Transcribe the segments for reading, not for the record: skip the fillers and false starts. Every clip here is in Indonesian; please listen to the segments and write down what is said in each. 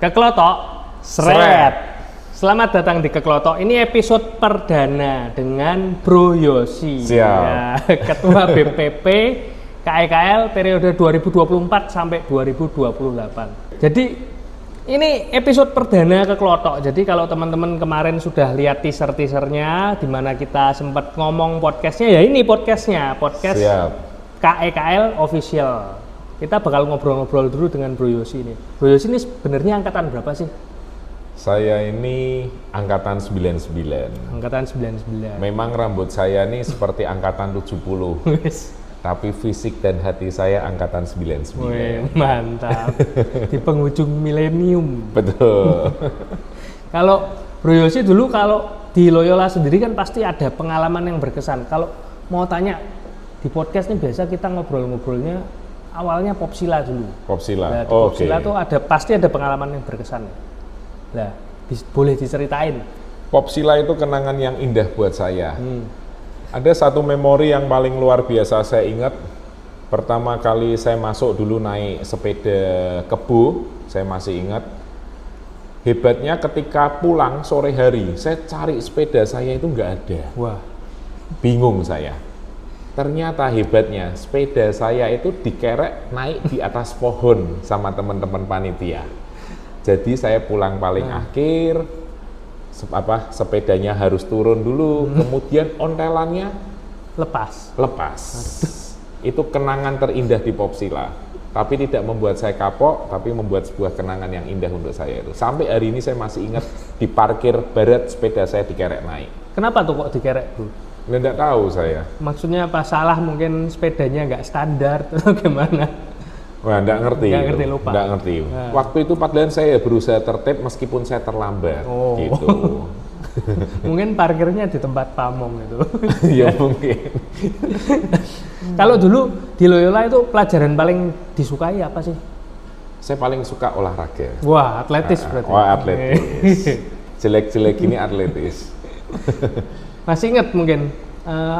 Keklotok, seret. Selamat datang di Keklotok. Ini episode perdana dengan Bro Yosi. Siap. Ya, Ketua BPP KEKL periode 2024 sampai 2028. Jadi ini episode perdana Keklotok. Jadi kalau teman-teman kemarin sudah lihat teaser-teasernya, di mana kita sempat ngomong podcastnya, ya ini podcastnya, podcast Siap. KEKL official. Kita bakal ngobrol-ngobrol dulu dengan Bro Yosi ini. Bro Yosi ini sebenarnya angkatan berapa sih? Saya ini angkatan 99. Angkatan 99. Memang rambut saya ini seperti angkatan 70. Tapi fisik dan hati saya angkatan 99. Wih, mantap. Di penghujung milenium. Betul. Kalau Bro Yosi dulu kalau di Loyola sendiri kan pasti ada pengalaman yang berkesan. Kalau mau tanya di podcast ini biasa kita ngobrol-ngobrolnya awalnya Popsila dulu. Popsila. Nah, di Popsila tuh pasti ada pengalaman yang berkesan. Nah, boleh diceritain. Popsila itu kenangan yang indah buat saya. Ada satu memori yang paling luar biasa saya ingat. Pertama kali saya masuk dulu naik sepeda kebo, saya masih ingat. Hebatnya ketika pulang sore hari, saya cari sepeda saya itu nggak ada. Wah. Bingung saya. Ternyata hebatnya sepeda saya itu dikerek naik di atas pohon sama teman-teman panitia. Jadi saya pulang paling akhir, sepedanya harus turun dulu, kemudian ontelannya Lepas. Itu kenangan terindah di Popsila. Tapi tidak membuat saya kapok, tapi membuat sebuah kenangan yang indah untuk saya itu. Sampai hari ini saya masih ingat di parkir barat sepeda saya dikerek naik. Kenapa tuh kok dikerek, Bro? Nggak tahu saya. Maksudnya apa, salah mungkin sepedanya nggak standar atau gimana? Wah, nggak ngerti. Lupa. Nggak ngerti. Nah. Waktu itu padahal saya berusaha tertib meskipun saya terlambat. Oh. Gitu. Mungkin parkirnya di tempat pamong itu. Ya mungkin. Kalau dulu di Loyola itu pelajaran paling disukai apa sih? Saya paling suka olahraga. Wah, atletis berarti. Wah, atletis. Jelek-jelek ini atletis. Masih ingat mungkin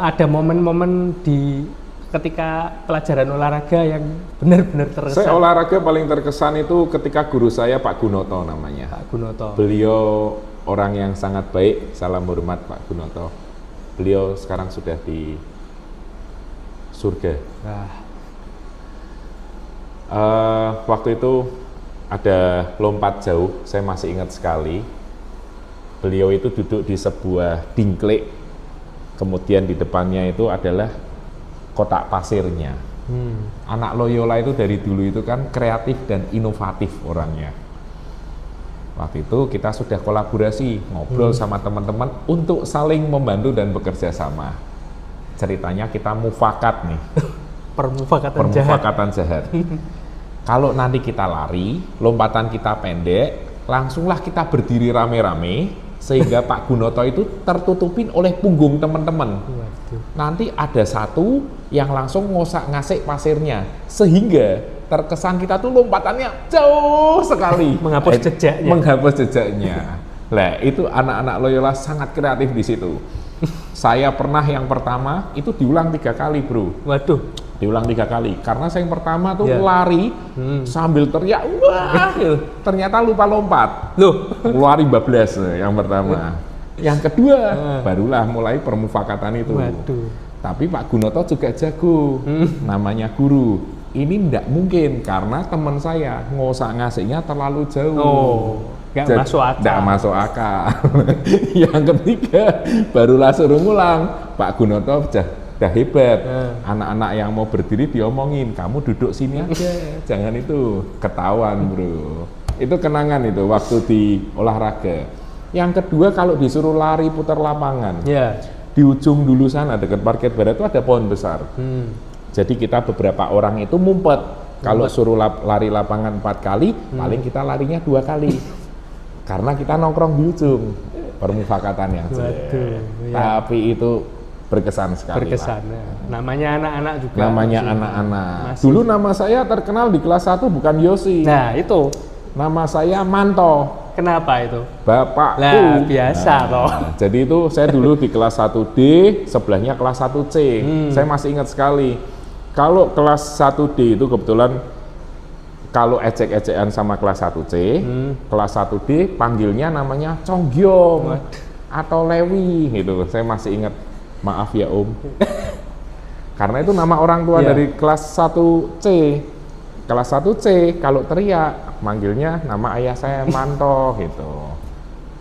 ada momen-momen di ketika pelajaran olahraga yang benar-benar terkesan? Saya olahraga paling terkesan itu ketika guru saya Pak Gunoto namanya. Pak Gunoto. Beliau orang yang sangat baik, salam hormat Pak Gunoto. Beliau sekarang sudah di surga. Waktu itu ada lompat jauh, saya masih ingat sekali. Beliau itu duduk di sebuah dingklik, kemudian di depannya itu adalah kotak pasirnya. Anak Loyola itu dari dulu itu kan kreatif dan inovatif orangnya. Waktu itu kita sudah kolaborasi, ngobrol sama teman-teman untuk saling membantu dan bekerja sama. Ceritanya kita mufakat nih. Permufakatan jahat. Kalau nanti kita lari, lompatan kita pendek, langsunglah kita berdiri rame-rame, sehingga Pak Gunoto itu tertutupin oleh punggung teman-teman. Nanti ada satu yang langsung ngasik pasirnya, sehingga terkesan kita tuh lompatannya jauh sekali. Menghapus jejaknya. Lah, itu anak-anak Loyola sangat kreatif di situ. Saya pernah yang pertama itu diulang 3 kali, Bro. Waduh. Diulang 3 kali, karena saya yang pertama tuh lari sambil teriak, wah, ternyata lupa lompat. Loh, lari bablas yang pertama. Yang kedua, barulah mulai permufakatan itu. Waduh. Tapi Pak Gunoto juga jago, namanya guru. Ini ndak mungkin, karena teman saya ngosak-ngasiknya terlalu jauh. Nggak masuk akal. Nggak masuk akal. Yang ketiga, barulah suruh ngulang. Pak Gunoto udah hebat. Anak-anak yang mau berdiri diomongin, kamu duduk sini aja, jangan itu, ketahuan, Bro. Itu kenangan itu waktu di olahraga. Yang kedua, kalau disuruh lari putar lapangan, di ujung dulu sana dekat parkir barat itu ada pohon besar. Jadi kita beberapa orang itu mumpet. Kalau suruh lari lapangan 4 kali, paling kita larinya 2 kali. Karena kita nongkrong di ujung. Permufakatan yang jelek. Tapi itu berkesan sekali. Ya. Namanya anak-anak juga. Namanya anak-anak. Dulu nama saya terkenal di kelas 1 bukan Yosi. Nah, itu. Nama saya Manto. Kenapa itu? Bapakku. Lah, biasa toh. Jadi itu saya dulu di kelas 1D, sebelahnya kelas 1C. Saya masih ingat sekali. Kalau kelas 1D itu kebetulan kalau ecek-ecekan sama kelas 1C, kelas 1D panggilnya namanya Conggyong atau Lewi gitu. Saya masih ingat, maaf ya Om. Karena itu nama orang tua dari kelas 1C. Kelas 1C kalau teriak manggilnya nama ayah saya Manto gitu.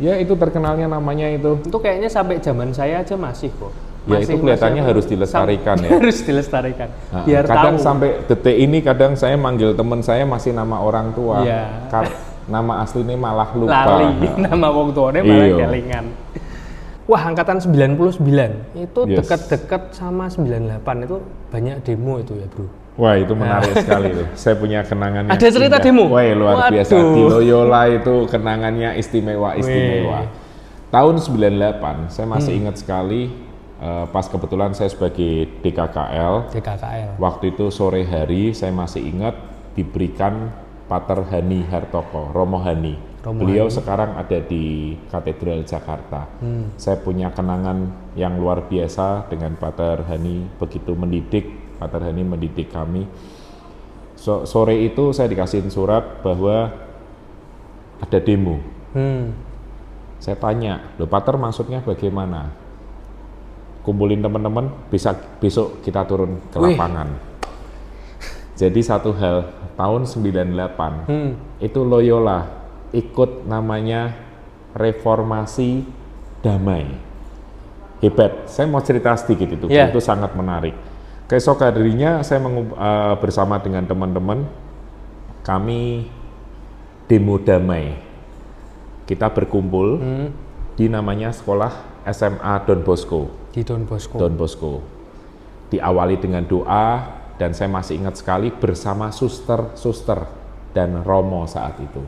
Ya itu terkenalnya namanya itu. Itu kayaknya sampai zaman saya aja masih kok. Ya itu kelihatannya harus dilestarikan ya. Harus dilestarikan. Nah, Biar kadang tahu. sampai detik ini kadang saya manggil teman saya masih nama orang tua. Iya. Nama aslinya malah lupa. Lali, nama wong tuane malah Iya. kelingan. Wah, angkatan 99 itu Yes. dekat-dekat sama 98 itu banyak demo itu ya, Bro. Wah itu menarik sekali tuh. Saya punya kenangan yang Ada cerita indah. demo? Wah luar biasa. Waduh. Di Loyola itu kenangannya istimewa. Tahun 98 saya masih ingat sekali. Pas kebetulan saya sebagai DKKL. Waktu itu sore hari saya masih ingat diberikan Pater Hani Hartoko, Romo Hani. Beliau sekarang ada di Katedral Jakarta. Saya punya kenangan yang luar biasa dengan Pater Hani, begitu mendidik. Pater Hani mendidik kami. Sore itu saya dikasihin surat bahwa ada demo. Saya tanya, loh Pater maksudnya bagaimana? Kumpulin teman-teman, besok kita turun ke lapangan. Jadi satu hal, tahun 98 itu Loyola ikut namanya reformasi damai. Hebat. Saya mau cerita sedikit itu sangat menarik. Keesokan harinya saya bersama dengan teman-teman kami demo damai. Kita berkumpul di namanya sekolah SMA Don Bosco. Di Don Bosco. Don Bosco. Diawali dengan doa dan saya masih ingat sekali bersama suster dan Romo saat itu.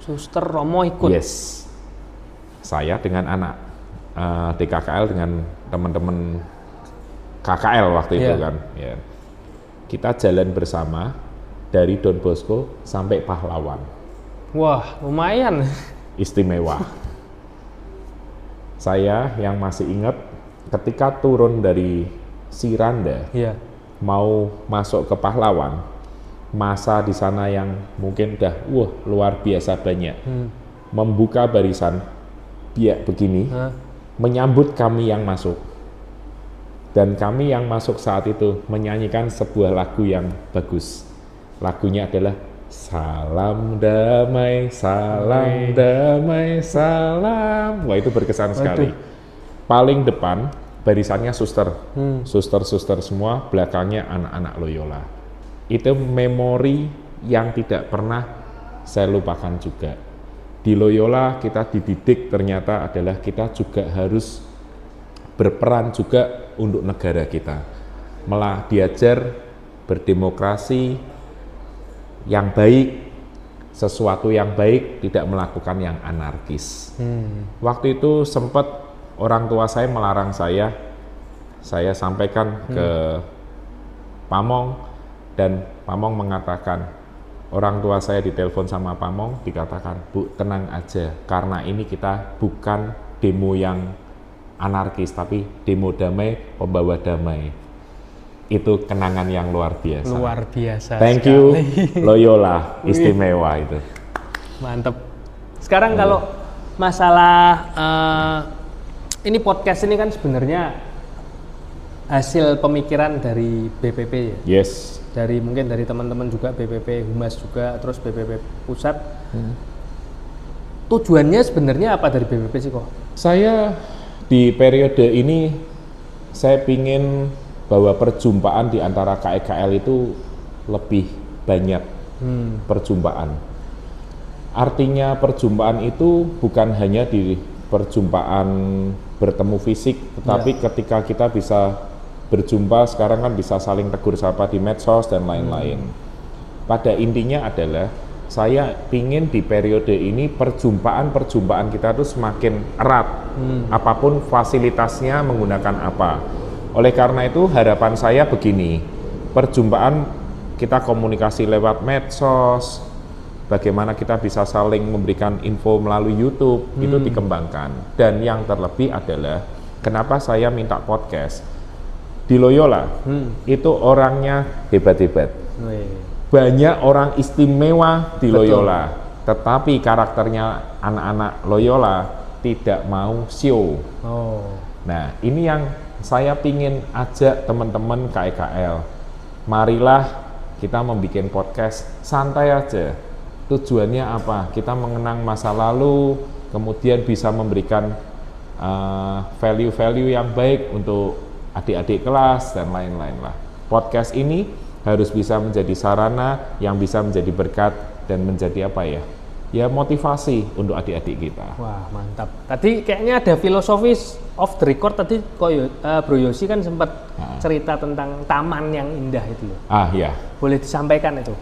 Suster Romo ikut. Yes. Saya dengan anak DKKL dengan teman-teman KKL waktu itu kan. Ya. Kita jalan bersama dari Don Bosco sampai Pahlawan. Wah, lumayan. Istimewa. Saya yang masih ingat ketika turun dari Siranda mau masuk ke Pahlawan, masa di sana yang mungkin udah luar biasa banyak membuka barisan begini menyambut kami yang masuk, dan kami yang masuk saat itu menyanyikan sebuah lagu yang bagus. Lagunya adalah Salam damai, salam damai, salam. Wah itu berkesan sekali. Paling depan barisannya suster, suster semua, belakangnya anak-anak Loyola. Itu memori yang tidak pernah saya lupakan juga. Di Loyola kita dididik ternyata adalah kita juga harus berperan juga untuk negara kita. Malah diajar berdemokrasi yang baik, sesuatu yang baik, tidak melakukan yang anarkis. Waktu itu sempat orang tua saya melarang saya sampaikan ke Pamong, dan Pamong mengatakan, orang tua saya ditelepon sama Pamong, dikatakan, Bu tenang aja, karena ini kita bukan demo yang anarkis, tapi demo damai, pembawa damai. Itu kenangan yang luar biasa. Luar biasa. Thank you Loyola, istimewa itu. Mantep. Sekarang kalau masalah ini podcast ini kan sebenarnya hasil pemikiran dari BPP ya. Yes. Mungkin dari teman-teman juga, BPP Humas juga, terus BPP Pusat. Tujuannya sebenarnya apa dari BPP sih kok? Saya di periode ini saya pingin bahwa perjumpaan di antara KEKL itu lebih banyak perjumpaan. Artinya perjumpaan itu bukan hanya di perjumpaan bertemu fisik, tetapi ketika kita bisa berjumpa sekarang kan bisa saling tegur sapa di medsos dan lain-lain. Pada intinya adalah saya pingin di periode ini perjumpaan kita itu semakin erat, apapun fasilitasnya menggunakan apa. Oleh karena itu harapan saya begini, perjumpaan kita komunikasi lewat medsos, bagaimana kita bisa saling memberikan info melalui YouTube, itu dikembangkan. Dan yang terlebih adalah, kenapa saya minta podcast? Di Loyola, itu orangnya hebat-hebat. banyak orang istimewa di Betul. Loyola, tetapi karakternya anak-anak Loyola tidak mau show. Oh. Nah, ini yang saya pingin ajak teman-teman KEKL. Marilah kita membuat podcast santai aja. Tujuannya apa? Kita mengenang masa lalu, kemudian bisa memberikan value-value yang baik untuk adik-adik kelas dan lain-lain lah. Podcast ini harus bisa menjadi sarana yang bisa menjadi berkat dan menjadi apa ya? Ya motivasi untuk adik-adik kita. Wah, mantap. Tadi kayaknya ada filosofis off the record tadi Bro Yosi kan sempat cerita tentang taman yang indah itu. Ah ya. Boleh disampaikan itu?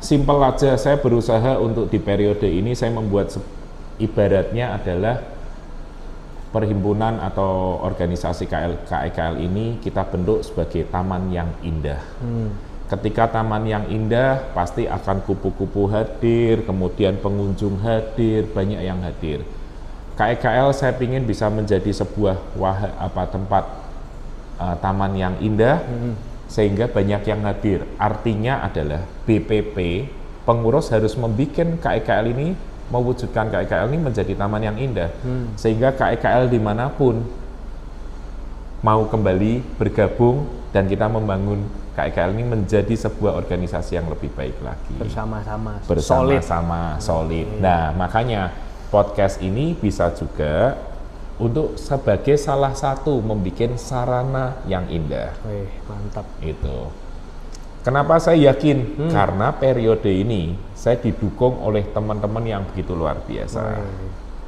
Simpel aja, saya berusaha untuk di periode ini saya membuat ibaratnya adalah perhimpunan atau organisasi KEKL ini kita bentuk sebagai taman yang indah. Ketika taman yang indah, pasti akan kupu-kupu hadir, kemudian pengunjung hadir, banyak yang hadir. KEKL saya ingin bisa menjadi sebuah tempat taman yang indah, sehingga banyak yang hadir. Artinya adalah BPP, pengurus harus membuat KEKL ini, mewujudkan KEKL ini menjadi taman yang indah, sehingga KEKL dimanapun mau kembali bergabung dan kita membangun KEKL ini menjadi sebuah organisasi yang lebih baik lagi. Bersama-sama solid. Nah, makanya podcast ini bisa juga untuk sebagai salah satu membuat sarana yang indah. Wih, mantap. Itu. Kenapa saya yakin? Karena periode ini saya didukung oleh teman-teman yang begitu luar biasa.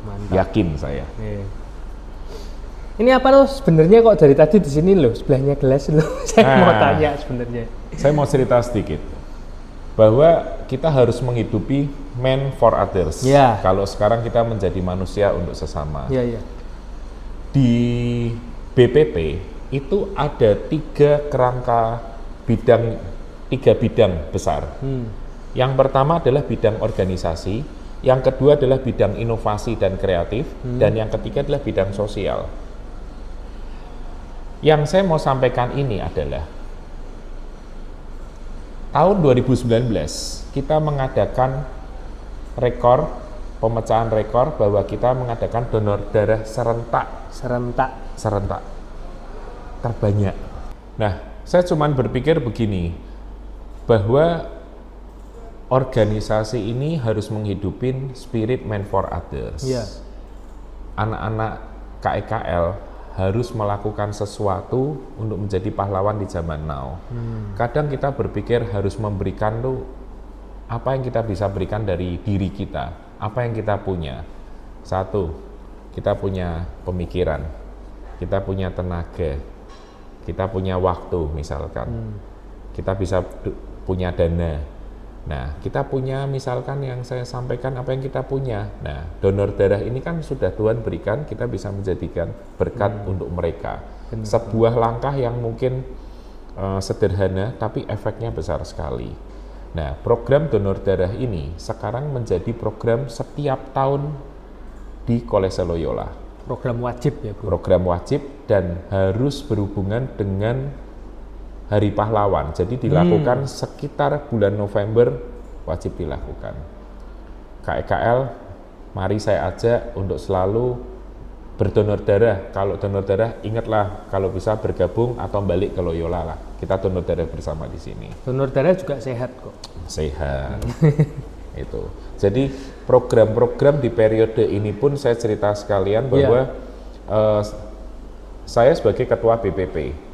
Mantap. Yakin saya. Ini apa loh sebenarnya kok dari tadi di sini loh sebelahnya gelas loh. Saya mau tanya sebenarnya. Saya mau cerita sedikit bahwa kita harus menghidupi man for others. Ya. Kalau sekarang kita menjadi manusia untuk sesama. Iya. Di BPP itu ada tiga bidang besar. Yang pertama adalah bidang organisasi, yang kedua adalah bidang inovasi dan kreatif, dan yang ketiga adalah bidang sosial. Yang saya mau sampaikan ini adalah tahun 2019 kita mengadakan pemecahan rekor bahwa kita mengadakan donor darah serentak terbanyak. Nah, saya cuma berpikir begini, bahwa organisasi ini harus menghidupin spirit man for others. Iya. Anak-anak KEKL harus melakukan sesuatu untuk menjadi pahlawan di zaman now. Kadang kita berpikir harus memberikan apa yang kita bisa berikan dari diri kita, apa yang kita punya. Satu, kita punya pemikiran, kita punya tenaga, kita punya waktu misalkan, kita bisa punya dana. Nah, kita punya misalkan yang saya sampaikan apa yang kita punya. Nah, donor darah ini kan sudah Tuhan berikan, kita bisa menjadikan berkat untuk mereka. Sebuah langkah yang mungkin sederhana, tapi efeknya besar sekali. Nah, program donor darah ini sekarang menjadi program setiap tahun di Kolese Loyola. Program wajib ya, Bro? Program wajib dan harus berhubungan dengan Hari Pahlawan, jadi dilakukan sekitar bulan November, wajib dilakukan. KEKL, mari saya ajak untuk selalu berdonor darah. Kalau donor darah, ingatlah kalau bisa bergabung atau balik ke Loyola lah. Kita donor darah bersama di sini. Donor darah juga sehat kok. Sehat. Itu. Jadi program-program di periode ini pun saya cerita sekalian bahwa saya sebagai ketua BPP.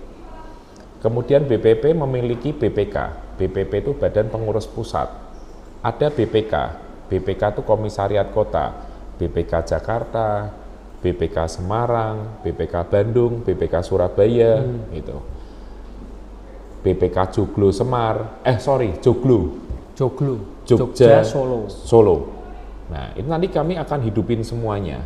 Kemudian BPP memiliki BPK. BPP itu Badan Pengurus Pusat. Ada BPK. BPK itu Komisariat Kota. BPK Jakarta, BPK Semarang, BPK Bandung, BPK Surabaya, gitu. BPK Joglo Jogja Solo. Nah, itu nanti kami akan hidupin semuanya.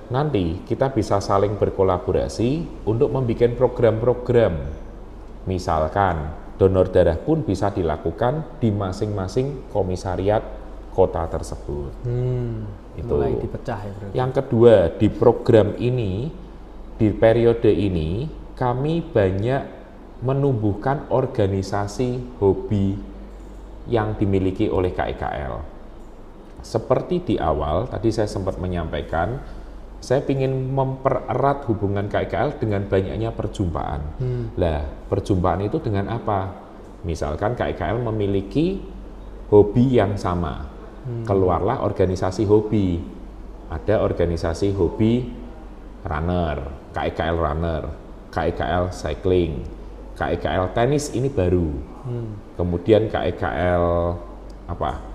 Nanti kita bisa saling berkolaborasi untuk membuat program-program. Misalkan donor darah pun bisa dilakukan di masing-masing komisariat kota tersebut. Itu. Mulai dipecah ya, Bro. Yang kedua, di program ini, di periode ini, kami banyak menumbuhkan organisasi hobi yang dimiliki oleh KEKL. Seperti di awal, tadi saya sempat menyampaikan, saya ingin mempererat hubungan KEKL dengan banyaknya perjumpaan. Lah, perjumpaan itu dengan apa? Misalkan KEKL memiliki hobi yang sama, keluarlah organisasi hobi. Ada organisasi hobi runner, KEKL runner, KEKL cycling, KEKL tenis ini baru. Kemudian KEKL apa?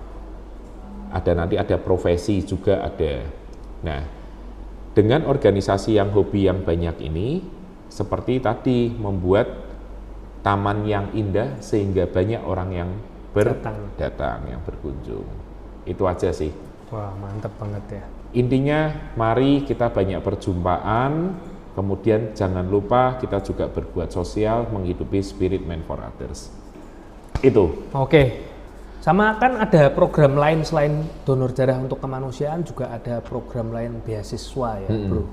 Nanti ada profesi juga ada. Nah, dengan organisasi yang hobi yang banyak ini, seperti tadi membuat taman yang indah sehingga banyak orang yang datang, yang berkunjung. Itu aja sih. Wah, mantep banget ya. Intinya, mari kita banyak perjumpaan, kemudian jangan lupa kita juga berbuat sosial, menghidupi spirit man for others. Itu. Oke. Sama kan ada program lain selain donor darah untuk kemanusiaan, juga ada program lain beasiswa ya, bro.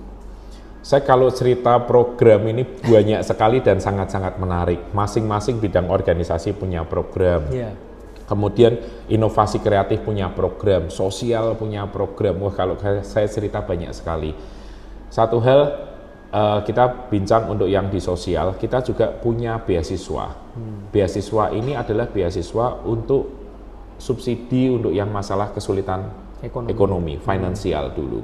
Saya kalau cerita program ini banyak sekali dan sangat-sangat menarik. Masing-masing bidang organisasi punya program. Yeah. Kemudian inovasi kreatif punya program, sosial punya program. Wah, kalau saya cerita banyak sekali. Satu hal, kita bincang untuk yang di sosial, kita juga punya beasiswa. Beasiswa ini adalah beasiswa untuk subsidi untuk yang masalah kesulitan ekonomi finansial dulu.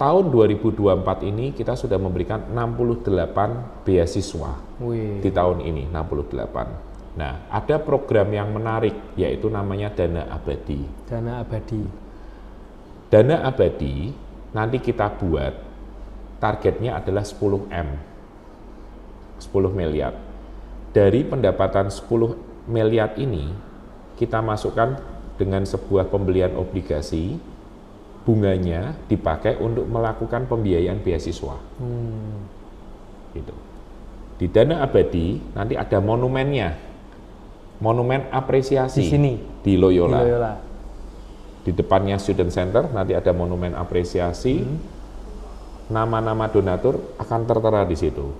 Tahun 2024 ini kita sudah memberikan 68 beasiswa. Di tahun ini 68. Nah, ada program yang menarik yaitu namanya Dana Abadi. Dana Abadi. Dana Abadi nanti kita buat targetnya adalah 10M. 10 miliar. Dari pendapatan 10 miliar ini kita masukkan dengan sebuah pembelian obligasi, bunganya dipakai untuk melakukan pembiayaan beasiswa. Gitu. Di Dana Abadi nanti ada monumennya, monumen apresiasi di sini di Loyola. Di Loyola. Di depannya Student Center nanti ada monumen apresiasi, nama-nama donatur akan tertera di situ.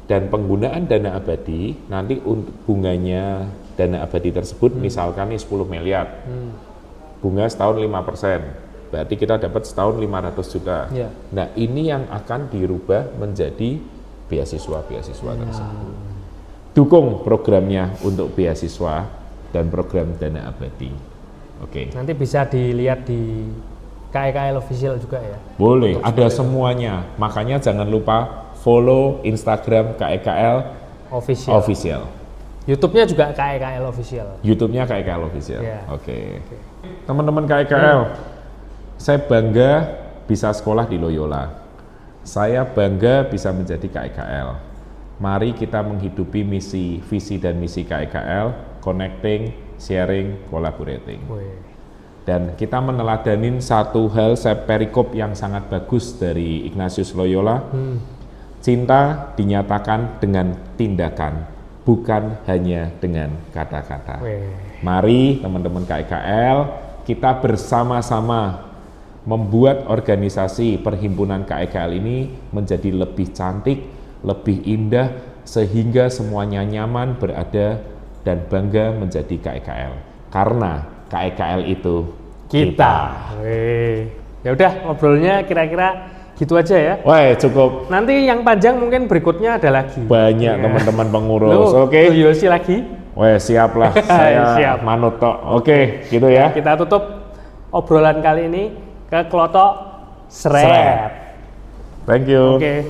Dan penggunaan Dana Abadi nanti untuk bunganya Dana Abadi tersebut misalkan nih 10 miliar, bunga setahun 5%, berarti kita dapat setahun 500 juta. Yeah. Nah, ini yang akan dirubah menjadi beasiswa-beasiswa tersebut. Dukung programnya untuk beasiswa dan program Dana Abadi. Oke. Nanti bisa dilihat di KEKL official juga ya? Boleh, ada semuanya. Makanya jangan lupa follow Instagram KEKL official. YouTube-nya juga KEKL official. YouTube-nya KEKL official. Yeah. Oke. Teman-teman KEKL, saya bangga bisa sekolah di Loyola. Saya bangga bisa menjadi KEKL. Mari kita menghidupi misi, visi dan misi KEKL, connecting, sharing, collaborating. Dan kita meneladanin satu hal perikop yang sangat bagus dari Ignatius Loyola. Cinta dinyatakan dengan tindakan, bukan hanya dengan kata-kata. Mari teman-teman KEKL, kita bersama-sama membuat organisasi perhimpunan KEKL ini menjadi lebih cantik, lebih indah, sehingga semuanya nyaman berada dan bangga menjadi KEKL. Karena KEKL itu kita. Ya udah, ngobrolnya kira-kira gitu aja ya. Wah, cukup. Nanti yang panjang mungkin berikutnya ada lagi. Banyak teman-teman pengurus. Oke. Yosi lagi. Wah, siap lah. Saya siap. Manut tok. Oke, gitu ya. Kita tutup obrolan kali ini ke Klotok Srep. Thank you. Oke.